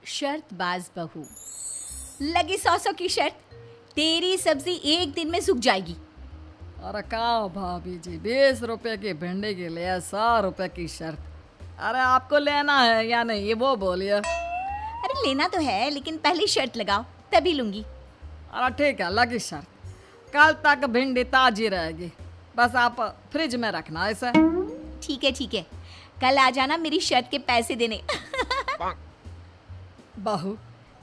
शर्तबाज बहू। लगी 100 की शर्त, तेरी सब्जी एक दिन में सूख जाएगी। अरे का भाभी जी, 20 रुपए की भिंडी के लिए 100 रुपए की शर्त। अरे आपको लेना है या नहीं ये वो बोलिए। अरे लेना तो है, लेकिन पहले शर्त लगाओ तभी लूंगी। अरे ठीक है, लगी शर्त। कल तक भिंडी ताजी रहेगी, बस आप फ्रिज में रखना इसे। ठीक है, कल आ जाना मेरी शर्त के पैसे देने। बहू,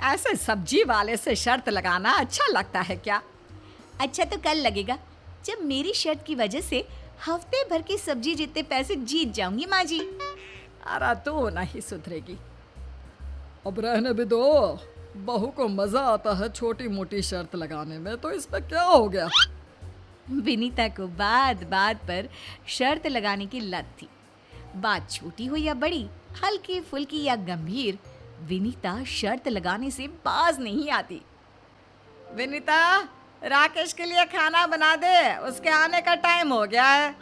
ऐसे सब्जी वाले से शर्त लगाना अच्छा लगता है क्या? अच्छा तो कल लगेगा, जब मेरी शर्त की वजह से हफ्ते भर की सब्जी जितने पैसे जीत जाऊंगी माँ जी। अरे तू नहीं सुधरेगी। अब रहने भी दो, बहू को मजा आता है छोटी मोटी शर्त लगाने में, तो इसमें क्या हो गया? विनीता को बात बात पर शर्त लगाने की लत थी। बात छोटी हो या बड़ी, हल्की फुल्की या गंभीर, विनीता शर्त लगाने से बाज नहीं आती। विनीता, राकेश के लिए खाना बना दे, उसके आने का टाइम हो गया है।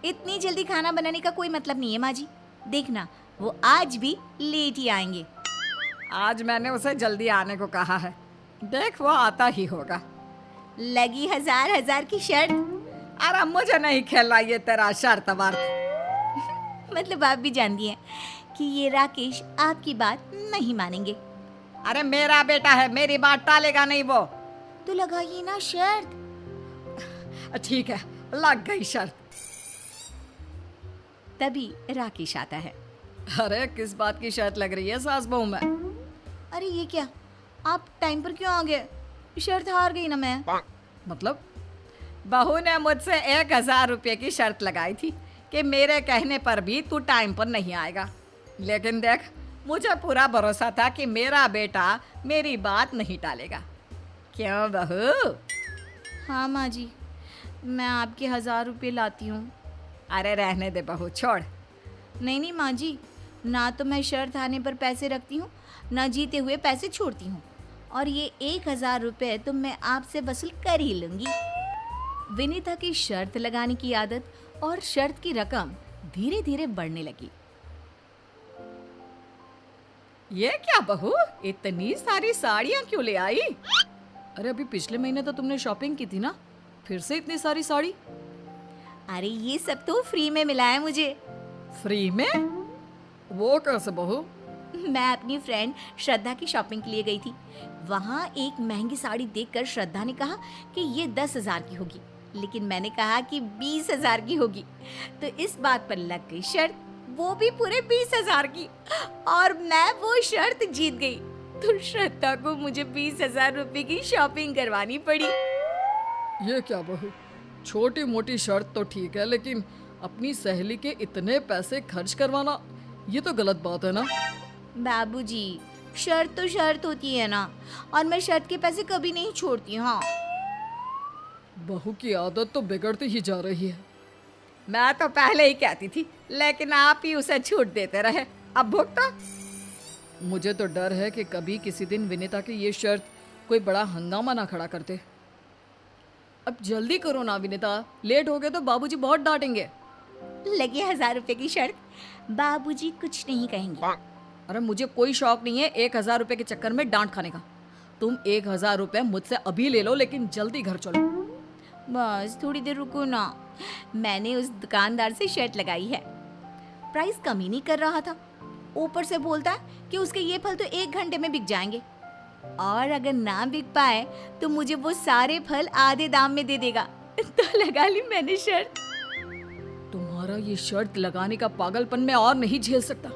इतनी जल्दी खाना बनाने का कोई मतलब नहीं है माँ जी। देखना, वो आज भी लेट ही आएंगे। आज मैंने उसे जल्दी आने को कहा है, देख वो आता ही होगा। लगी हजार की शर्त। अरे मुझे नहीं खेलना ये तेरा शर्त वर्त। मतलब आप भी जानती हैं कि ये राकेश आपकी बात नहीं मानेंगे। अरे मेरा बेटा है, मेरी बात टालेगा नहीं वो। तो लगाइए ना शर्त। ठीक है, लग गई शर्त। तभी राकेश आता है। अरे किस बात की शर्त लग रही है सास बहू में? अरे ये क्या, आप टाइम पर क्यों आ गए? शर्त हार गई ना मैं। मतलब? बहू ने मुझसे 1000 रुपये की शर्त लगाई थी कि मेरे कहने पर भी तू टाइम पर नहीं आएगा, लेकिन देख, मुझे पूरा भरोसा था कि मेरा बेटा मेरी बात नहीं टालेगा। क्यों बहू? हाँ माँ जी, मैं आपके 1000 रुपये लाती हूँ। अरे रहने दे बहू, छोड़। नहीं माँ जी, ना तो मैं शर्त हारने पर पैसे रखती हूँ, ना जीते हुए पैसे छोड़ती हूँ, और ये 1000 रुपये तो मैं आपसे वसूल कर ही लूंगी। विनीता की शर्त लगाने की आदत और शर्त की रकम धीरे धीरे बढ़ने लगी। ये क्या बहू, इतनी सारी साड़ियाँ क्यों ले आई? अरे अभी पिछले महीने तो तुमने शॉपिंग की थी ना, फिर से इतनी सारी साड़ी? अरे ये सब तो फ्री में मिला है मुझे। फ्री में? वो कैसे बहू? मैं अपनी फ्रेंड श्रद्धा की शॉपिंग के लिए गई थी। वहाँ एक महंगी साड़ी देखकर श्रद्धा ने कहा कि ये 10,000 की होगी, लेकिन मैंने कहा कि 20,000 की होगी। तो इस बात पर लग गई शर्त, वो भी पूरे 20,000 की, और मैं वो शर्त जीत गई। तो श्रद्धा को मुझे 20,000 रुपए की शॉपिंग करवानी पड़ी। ये क्या बहू, छोटी मोटी शर्त तो ठीक है, लेकिन अपनी सहेली के इतने पैसे खर्च करवाना, ये तो गलत बात है ना? बाबूजी, शर्त तो शर्त होती है ना, और मैं शर्त के पैसे कभी नहीं छोड़ती। हाँ, बहू की आदत तो बिगड़ती ही जा रही है। मैं तो पहले ही कहती थी, लेकिन आप ही उसे छूट देते रहे, अब भुगतो। मुझे तो डर है कि कभी किसी दिन विनीता की ये शर्त कोई बड़ा हंगामा ना खड़ा करते। अब जल्दी करो ना विनीता, लेट हो गए तो बाबूजी बहुत डांटेंगे। लगे 1000 रुपए की शर्त, बाबूजी कुछ नहीं कहेंगे। अरे मुझे कोई शौक नहीं है 1000 रुपये के चक्कर में डांट खाने का। तुम 1000 रुपये मुझसे अभी ले लो, लेकिन जल्दी घर चलो। बस थोड़ी देर रुको ना, मैंने उस दुकानदार से शर्त लगाई है। प्राइस कम ही नहीं कर रहा था, ऊपर से बोलता है कि उसके ये फल तो 1 घंटे में बिक जाएंगे, और अगर ना बिक पाए तो मुझे वो सारे फल आधे दाम में दे देगा। तो लगा ली मैंने शर्त। तुम्हारा ये शर्त लगाने का पागलपन मैं और नहीं झेल सकता।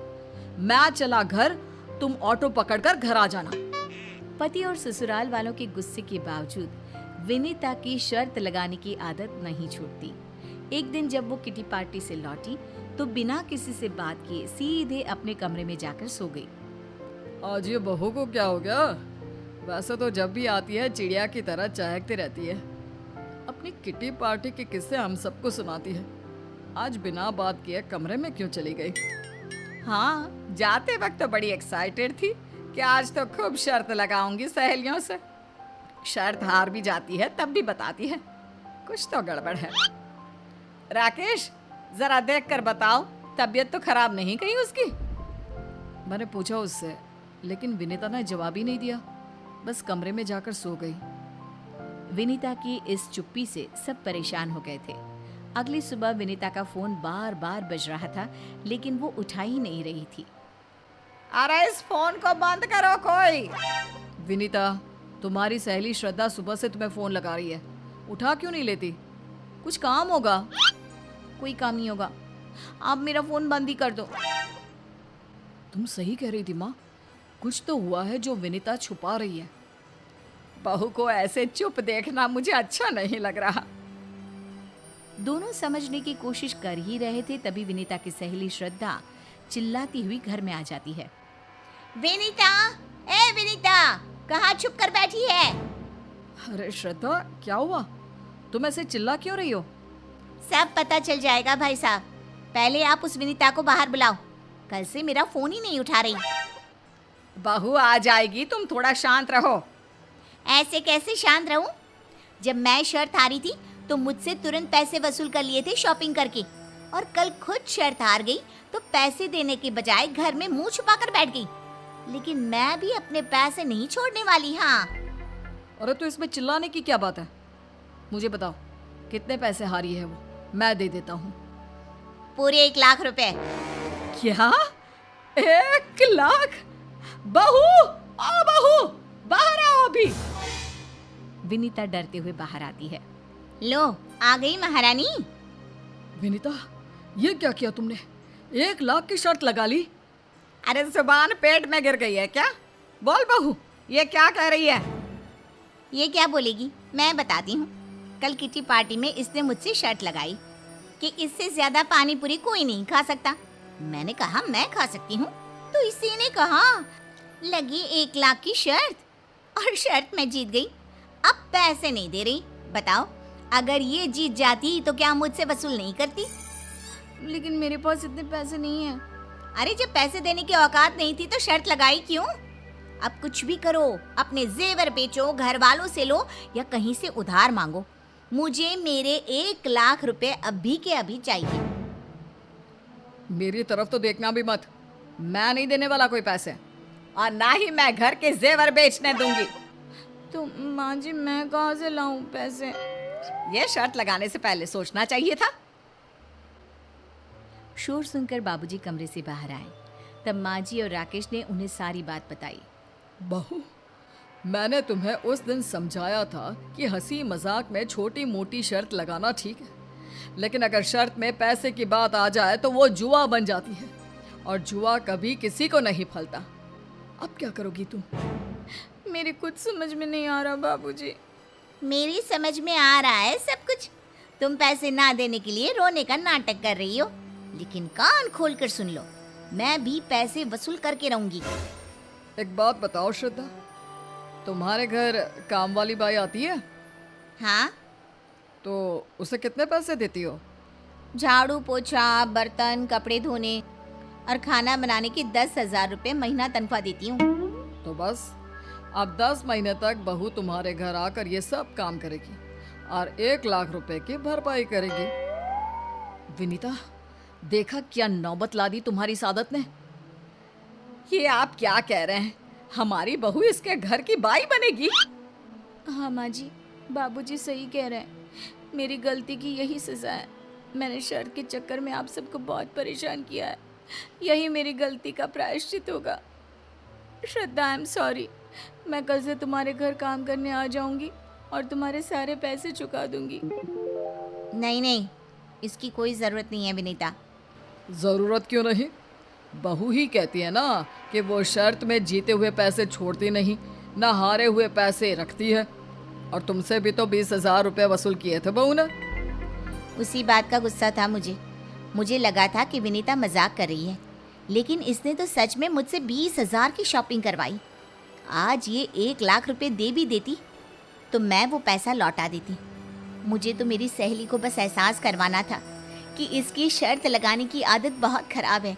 मैं चला घर, तुम ऑटो पकड़कर घर आ जाना। पति और ससुराल वालों के गुस्से के बावजूद विनीता की शर्त लगाने की आदत नहीं छूटती। एक दिन जब वो किटी पार्टी से लौटी तो बिना किसी से बात किए सीधे अपने कमरे में जाकर सो गई। आज ये बहू को क्या हो गया? वैसे तो जब भी आती है चिड़िया की तरह चहकती रहती है, अपनी किटी पार्टी के किस्से हम सबको सुनाती है। आज बिना बात किए कमरे में क्यों चली गई? हाँ, जाते वक्त तो बड़ी एक्साइटेड थी कि आज तो खूब शर्त लगाऊंगी सहेलियों से। शर्त हार भी जाती है तब भी बताती है, कुछ तो गड़बड़ है। राकेश, जरा देख कर बताओ, तबीयत तो खराब नहीं कहीं उसकी? मैंने पूछा उससे, लेकिन विनीता ने जवाब ही नहीं दिया, बस कमरे में जाकर सो गई। विनीता की इस चुप्पी से सब परेशान हो गए थे। अगली सुबह विनीता का फोन बार बार बज रहा था, लेकिन वो उठा ही नहीं रही थी। अरे इस फोन को बंद करो कोई। विनीता, तुम्हारी सहेली श्रद्धा सुबह से तुम्हें फोन लगा रही है, उठा क्यों नहीं लेती? कुछ काम होगा। कोई काम नहीं होगा, आप मेरा फोन बंद ही कर दो। तुम सही कह रही थी माँ, कुछ तो हुआ है जो विनीता छुपा रही है। बहू को ऐसे चुप देखना मुझे अच्छा नहीं लग रहा। दोनों समझने की कोशिश कर ही रहे थे, तभी विनीता की सहेली श्रद्धा चिल्लाती हुई घर में आ जाती है। विनीता, ए विनीता, कहाँ छुप कर बैठी है? अरे श्रद्धा, क्या हुआ? तुम ऐसे चिल्ला क्यों रही हो? सब पता चल जाएगा भाई साहब। पहले आप उस विनीता को बाहर बुलाओ, कल से मेरा फोन ही नहीं उठा रही। बहू आ जाएगी, तुम थोड़ा शांत रहो। ऐसे कैसे शांत रहूं? जब मैं शर्त हारी थी तो मुझसे तुरंत पैसे वसूल कर लिए थे शॉपिंग करके, और कल खुद शर्त हार गई तो पैसे देने के बजाय घर में मुंह छुपा कर बैठ गई। लेकिन मैं भी अपने पैसे नहीं छोड़ने वाली। हाँ। अरे तो इसमें चिल्लाने की क्या बात है? मुझे बताओ, कितने पैसे हारी है वो? मैं दे देता हूँ। पूरे 1 लाख रुपए। क्या? 1 लाख? बहू, आओ बहू, बाहर आओ अभी। विनीता डरते हुए बाहर आती है। लो, आ गई महारानी। विनीता, ये क्या किया तुमने? 1 लाख की शर्त लगा ली? अरे जुबान पेट में गिर गई है क्या? बोल बहू, ये क्या कह रही है? ये क्या बोलेगी, मैं बताती हूँ। कल किटी पार्टी में इसने मुझसे शर्त लगाई कि इससे ज्यादा पानी पूरी कोई नहीं खा सकता। मैंने कहा मैं खा सकती हूँ, तो इसी ने कहा लगी 1 लाख की शर्त, और शर्त मैं जीत गई। अब पैसे नहीं दे रही। बताओ, अगर ये जीत जाती तो क्या मुझसे वसूल नहीं करती? लेकिन मेरे पास इतने पैसे नहीं हैं। अरे जब पैसे देने की औकात नहीं थी तो शर्त लगाई क्यों? अब कुछ भी करो, अपने जेवर बेचो, घर वालों से लो या कहीं से उधार मांगो, मुझे मेरे 1 लाख रुपए अभी के अभी चाहिए। मेरी तरफ तो देखना भी मत, मैं नहीं देने वाला कोई पैसे, और ना ही मैं घर के जेवर बेचने दूंगी। तो माँ जी, मैं कहाँ से लाऊं पैसे? ये शर्त लगाने से पहले सोचना चाहिए था। शोर सुनकर बाबूजी कमरे से बाहर आए। तब माँ जी और राकेश ने उन्हें सारी बात बताई। बहू, मैंने तुम्हें उस दिन समझाया था कि हंसी मजाक में छोटी मोटी शर्त लगाना ठीक है, लेकिन अगर शर्त में पैसे की बात आ जाए तो वो जुआ बन जाती है, और जुआ कभी किसी को नहीं फलता। अब क्या करोगी तुम? मेरी कुछ समझ में नहीं आ रहा बाबूजी। मेरी समझ में आ रहा है सब कुछ। तुम पैसे ना देने के लिए रोने का नाटक कर रही हो, लेकिन कान खोल कर सुन लो, मैं भी पैसे वसूल करके रहूंगी। एक बात बताओ श्रद्धा, तुम्हारे घर काम वाली बाई आती है? हाँ। तो उसे कितने पैसे देती हो? झाड़ू पोछा, बर्तन, कपड़े धोने और खाना बनाने की 10,000 रुपये महीना तनख्वाह देती हूँ। तो बस, अब 10 महीने तक बहू तुम्हारे घर आकर ये सब काम करेगी और 1 लाख रुपए की भरपाई करेगी। विनीता, देखा क्या नौबत ला दी तुम्हारी सादत ने? ये आप क्या कह रहे हैं? हमारी बहू इसके घर की बाई बनेगी? हाँ माँ जी, बाबूजी सही कह रहे हैं। मेरी गलती की यही सजा है। मैंने शर्त के चक्कर में आप सबको बहुत परेशान किया है। यही मेरी गलती का प्रायश्चित होगा। श्रद्धा, आई एम सॉरी। मैं कल से तुम्हारे घर काम करने आ जाऊंगी और तुम्हारे सारे पैसे चुका दूंगी। नहीं नहीं, इसकी कोई ज़रूरत नहीं है विनीता। ज़रूरत क्यों नहीं? बहू ही कहती है ना कि वो शर्त में जीते हुए पैसे छोड़ती नहीं, ना हारे हुए पैसे रखती है। और तुमसे भी तो 20,000 रुपये वसूल किए थे बहू ने। उसी बात का गुस्सा था मुझे लगा था कि विनीता मजाक कर रही है, लेकिन इसने तो सच में मुझसे 20,000 की शॉपिंग करवाई। आज ये 1 लाख रुपए दे भी देती तो मैं वो पैसा लौटा देती। मुझे तो मेरी सहेली को बस एहसास करवाना था कि इसकी शर्त लगाने की आदत बहुत खराब है,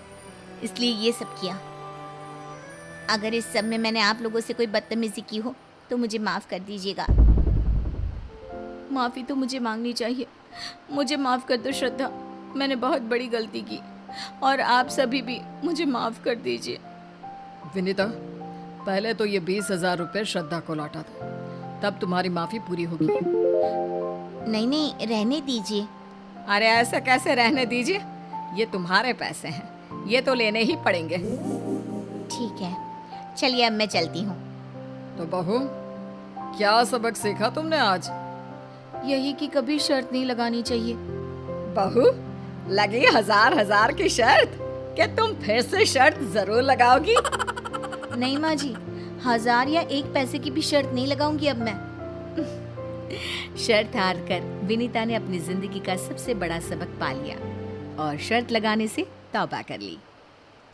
इसलिए ये सब किया। अगर इस सब में मैंने आप लोगों से कोई बदतमीजी की हो तो मुझे माफ़ कर दीजिएगा। माफ़ी तो मुझे मांगनी चाहिए। मुझे माफ़ कर दो श्रद्धा, मैंने बहुत बड़ी गलती की, और आप सभी भी मुझे माफ़ कर दीजिए। विनीता, पहले तो ये 20,000 रुपये श्रद्धा को लौटा दो, तब तुम्हारी माफी पूरी होगी। नहीं नहीं, रहने दीजिए। अरे ऐसा कैसे रहने दीजिए, ये तुम्हारे पैसे हैं, ये तो लेने ही पड़ेंगे। ठीक है, चलिए अब मैं चलती हूँ। तो बहू, क्या सबक सीखा तुमने आज? यही कि कभी शर्त नहीं लगानी चाहिए। बहू, लगी हजार की शर्त, क्या तुम फिर से शर्त जरूर लगाओगी? नहीं माँ जी, 1000 या 1 पैसे की भी शर्त नहीं लगाऊंगी अब मैं। शर्त हार कर विनीता ने अपनी जिंदगी का सबसे बड़ा सबक पा लिया और शर्त लगाने से तौबा कर ली।